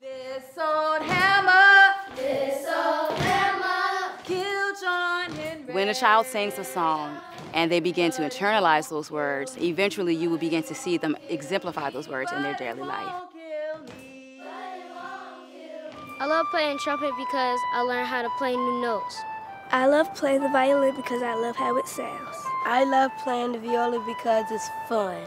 This old hammer, killed John Henry. When a child sings a song and they begin to internalize those words, eventually you will begin to see them exemplify those words in their daily life. I love playing trumpet because I learned how to play new notes. I love playing the violin because I love how it sounds. I love playing the viola because it's fun.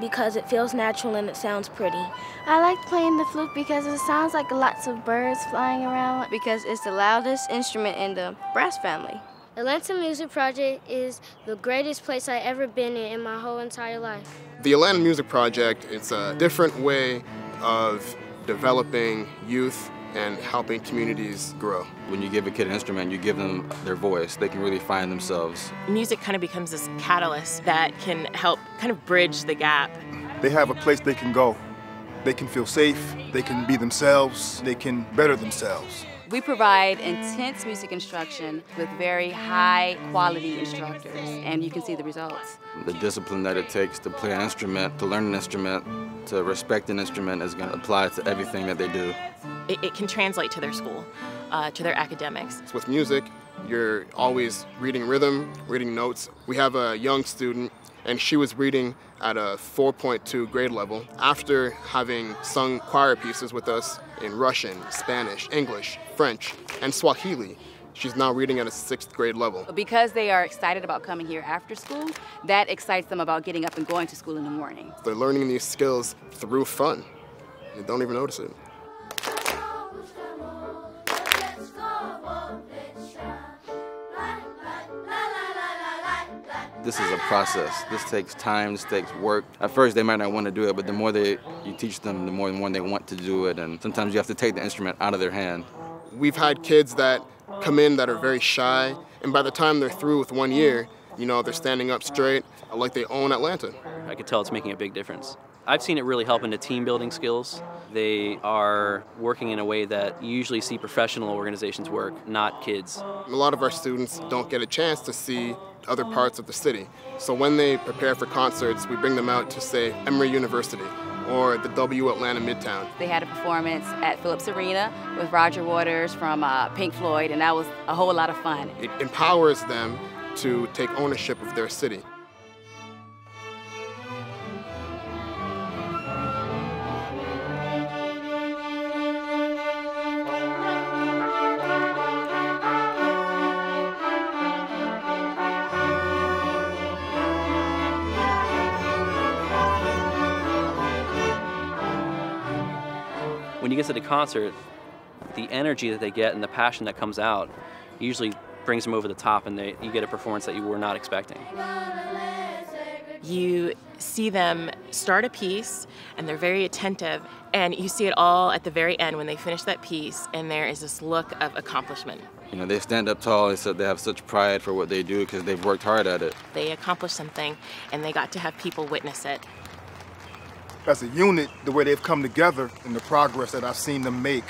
Because it feels natural and it sounds pretty. I like playing the flute because it sounds like lots of birds flying around. Because it's the loudest instrument in the brass family. Atlanta Music Project is the greatest place I've ever been in my whole entire life. The Atlanta Music Project, it's a different way of developing youth and helping communities grow. When you give a kid an instrument, you give them their voice. They can really find themselves. Music kind of becomes this catalyst that can help kind of bridge the gap. They have a place they can go. They can feel safe, they can be themselves, they can better themselves. We provide intense music instruction with very high quality instructors, and you can see the results. The discipline that it takes to play an instrument, to learn an instrument, to respect an instrument is going to apply to everything that they do. It can translate to their school, to their academics. With music, you're always reading rhythm, reading notes. We have a young student, and she was reading at a 4.2 grade level after having sung choir pieces with us in Russian, Spanish, English, French, and Swahili. She's now reading at a 6th grade level. Because they are excited about coming here after school, that excites them about getting up and going to school in the morning. They're learning these skills through fun. They don't even notice it. This is a process. This takes time, this takes work. At first they might not want to do it, but the more you teach them, the more they want to do it, and sometimes you have to take the instrument out of their hand. We've had kids that come in that are very shy, and by the time they're through with 1 year, you know, they're standing up straight like they own Atlanta. I could tell it's making a big difference. I've seen it really help into team building skills. They are working in a way that you usually see professional organizations work, not kids. A lot of our students don't get a chance to see other parts of the city. So when they prepare for concerts, we bring them out to, say, Emory University or the W Atlanta Midtown. They had a performance at Phillips Arena with Roger Waters from Pink Floyd, and that was a whole lot of fun. It empowers them to take ownership of their city. When you get to the concert, the energy that they get and the passion that comes out usually brings them over the top, and you get a performance that you were not expecting. You see them start a piece, and they're very attentive, and you see it all at the very end when they finish that piece, and there is this look of accomplishment. You know, they stand up tall, and so they have such pride for what they do because they've worked hard at it. They accomplished something, and they got to have people witness it. As a unit, the way they've come together and the progress that I've seen them make,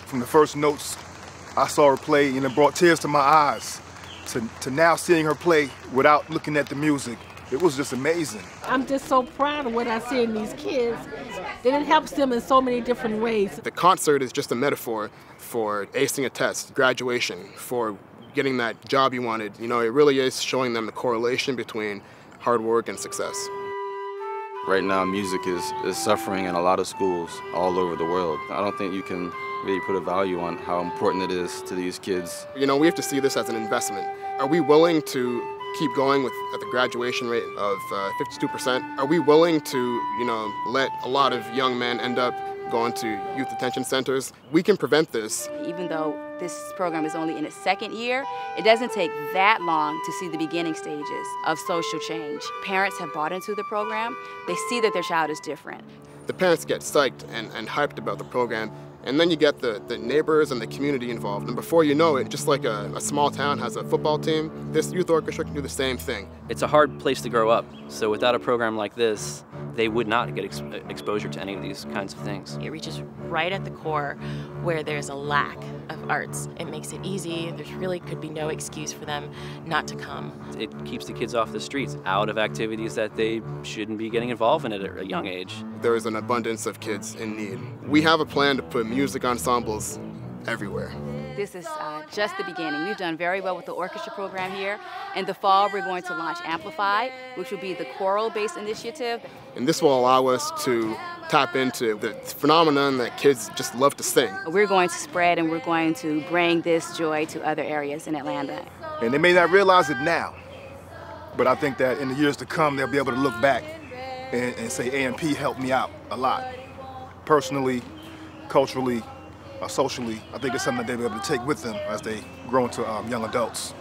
from the first notes I saw her play, and it brought tears to my eyes, to now seeing her play without looking at the music, it was just amazing. I'm just so proud of what I see in these kids, that it helps them in so many different ways. The concert is just a metaphor for acing a test, graduation, for getting that job you wanted. You know, it really is showing them the correlation between hard work and success. Right now, music is suffering in a lot of schools all over the world. I don't think you can really put a value on how important it is to these kids. You know, we have to see this as an investment. Are we willing to keep going at the graduation rate of 52%? Are we willing to, you know, let a lot of young men end up going to youth detention centers? We can prevent this. Even though this program is only in its 2nd year, it doesn't take that long to see the beginning stages of social change. Parents have bought into the program. They see that their child is different. The parents get psyched and hyped about the program, and then you get the neighbors and the community involved. And before you know it, just like a small town has a football team, this youth orchestra can do the same thing. It's a hard place to grow up, so without a program like this, they would not get exposure to any of these kinds of things. It reaches right at the core where there's a lack of arts. It makes it easy. There's really could be no excuse for them not to come. It keeps the kids off the streets, out of activities that they shouldn't be getting involved in at a young age. There is an abundance of kids in need. We have a plan to put music ensembles everywhere. This is just the beginning. We've done very well with the orchestra program here. In the fall, we're going to launch AMPlify, which will be the choral-based initiative. And this will allow us to tap into the phenomenon that kids just love to sing. We're going to spread and we're going to bring this joy to other areas in Atlanta. And they may not realize it now, but I think that in the years to come, they'll be able to look back and say, AMP helped me out a lot. Personally, culturally, socially, I think it's something that they'll be able to take with them as they grow into young adults.